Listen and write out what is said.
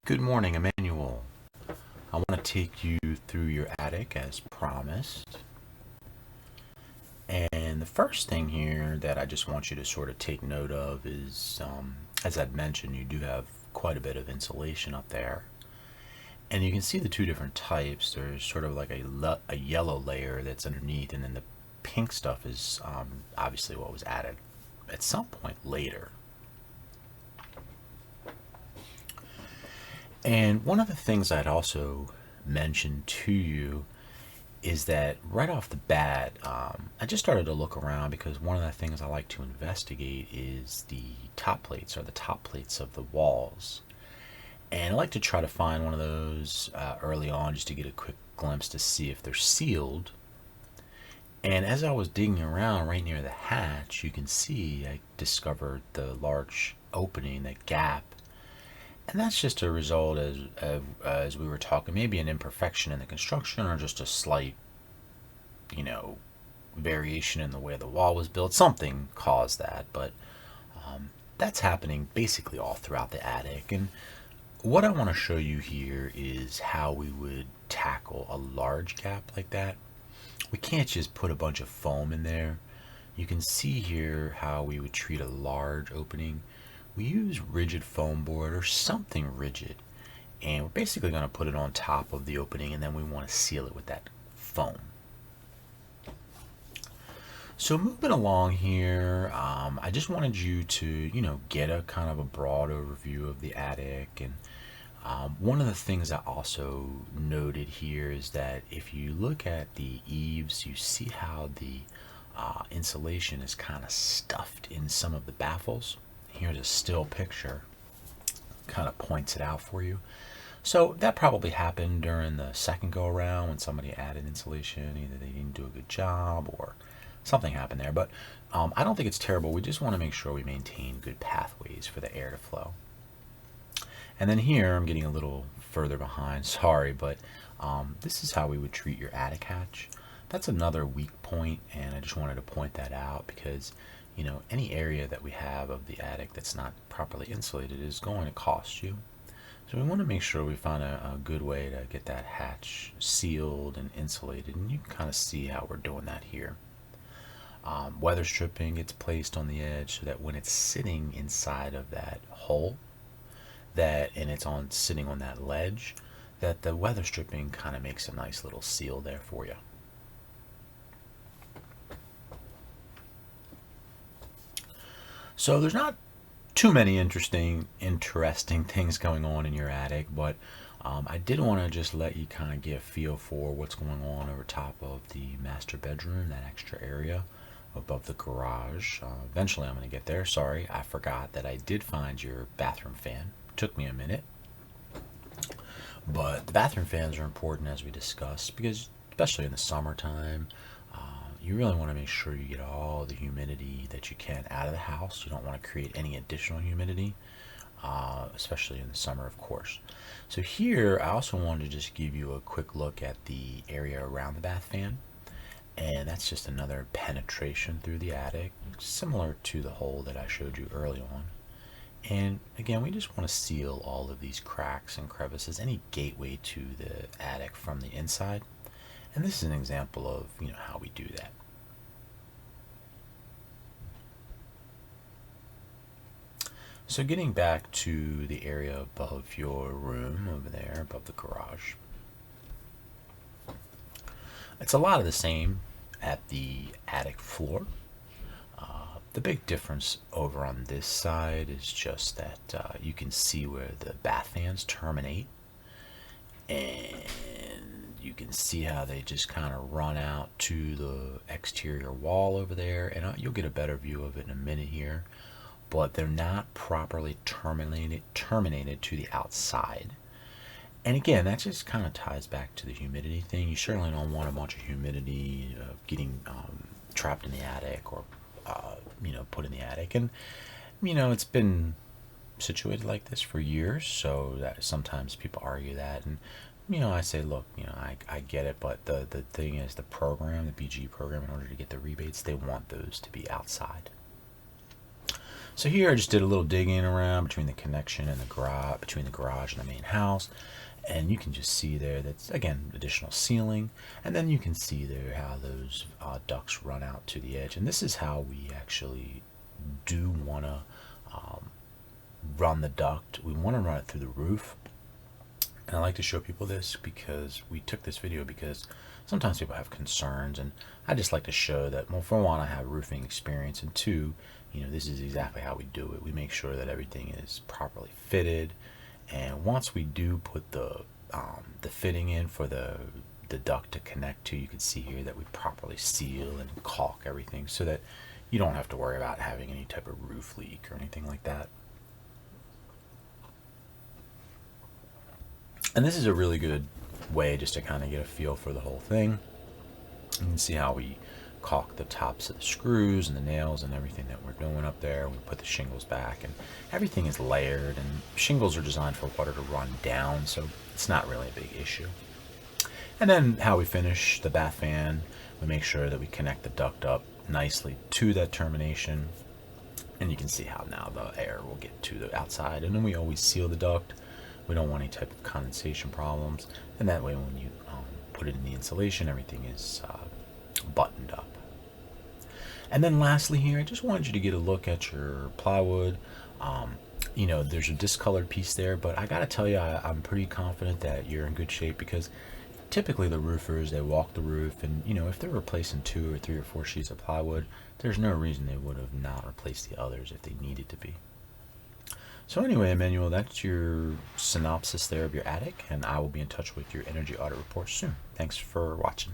Good morning, Emmanuel. I want to take you through your attic as promised. And the first thing here that I just want you to sort of take note of is, as I'd mentioned, you do have quite a bit of insulation up there. And you can see the two different types. There's sort of like a yellow layer that's underneath, and then the pink stuff is obviously what was added at some point later. And one of the things I'd also mention to you is that right off the bat, I just started to look around because one of the things I like to investigate is the top plates or the top plates of the walls. And I like to try to find one of those early on just to get a quick glimpse to see if they're sealed. And as I was digging around right near the hatch, you can see I discovered the large opening, that gap. And that's just a result, as we were talking, maybe an imperfection in the construction or just a slight, you know, variation in the way the wall was built. Something caused that, but that's happening basically all throughout the attic. And what I want to show you here is how we would tackle a large gap like that. We can't just put a bunch of foam in there. You can see here how we would treat a large opening. We use rigid foam board or something rigid, and we're basically going to put it on top of the opening, and then we want to seal it with that foam. So moving along here, I just wanted you to, get a kind of a broad overview of the attic. And one of the things I also noted here is that if you look at the eaves, you see how the insulation is kind of stuffed in some of the baffles. Here's a still picture, kind of points it out for you. So that probably happened during the second go around when somebody added insulation. Either they didn't do a good job or something happened there. But I don't think it's terrible. We just want to make sure we maintain good pathways for the air to flow. And then here, I'm getting a little further behind, sorry, but this is how we would treat your attic hatch. That's another weak point, and I just wanted to point that out because any area that we have of the attic that's not properly insulated is going to cost you. So we want to make sure we find a good way to get that hatch sealed and insulated, and you can kind of see how we're doing that here. Weather stripping gets placed on the edge so that when it's sitting inside of that hole, and it's sitting on that ledge, that the weather stripping kind of makes a nice little seal there for you. So there's not too many interesting things going on in your attic, but I did want to just let you kind of get a feel for what's going on over top of the master bedroom, that extra area above the garage. Eventually I'm going to get there. Sorry, I forgot that I did find your bathroom fan. Took me a minute. But the bathroom fans are important, as we discussed, because especially in the summertime, you really want to make sure you get all the humidity that you can out of the house. You don't want to create any additional humidity, especially in the summer, of course. So here, I also wanted to just give you a quick look at the area around the bath fan. And that's just another penetration through the attic, similar to the hole that I showed you early on. And again, we just want to seal all of these cracks and crevices, any gateway to the attic from the inside. And this is an example of how we do that. So getting back to the area above your room over there, above the garage, it's a lot of the same at the attic floor. The big difference over on this side is just that you can see where the bath fans terminate, and you can see how they just kind of run out to the exterior wall over there, and you'll get a better view of it in a minute here, but they're not properly terminated to the outside. And again, that just kind of ties back to the humidity thing. You certainly don't want a bunch of humidity getting trapped in the attic or put in the attic. And it's been situated like this for years, so that sometimes people argue that. And I say, look, I get it, but the thing is, the BG program, in order to get the rebates, they want those to be outside. So here I just did a little digging around between the connection and the garage, between the garage and the main house. And you can just see there that's, again, additional ceiling. And then you can see there how those ducts run out to the edge. And this is how we actually do want to run the duct. We want to run it through the roof. And I like to show people this because we took this video because sometimes people have concerns, and I just like to show that, well, for one, I have roofing experience, and two, this is exactly how we do it. We make sure that everything is properly fitted, and once we do put the fitting in for the duct to connect to, you can see here that we properly seal and caulk everything so that you don't have to worry about having any type of roof leak or anything like that. And this is a really good way just to kind of get a feel for the whole thing. You can see how we caulk the tops of the screws and the nails and everything that we're doing up there. We put the shingles back, and everything is layered, and shingles are designed for water to run down, so it's not really a big issue. And then how we finish the bath fan, we make sure that we connect the duct up nicely to that termination, and you can see how now the air will get to the outside. And then we always seal the duct. We don't want any type of condensation problems, and that way when you put it in the insulation, everything is buttoned up. And then lastly here, I just wanted you to get a look at your plywood. There's a discolored piece there, but I gotta tell you, I'm pretty confident that you're in good shape, because typically the roofers, they walk the roof, and if they're replacing 2 or 3 or 4 sheets of plywood, there's no reason they would have not replaced the others if they needed to be. So anyway, Emmanuel, that's your synopsis there of your attic, and I will be in touch with your energy audit report soon. Thanks for watching.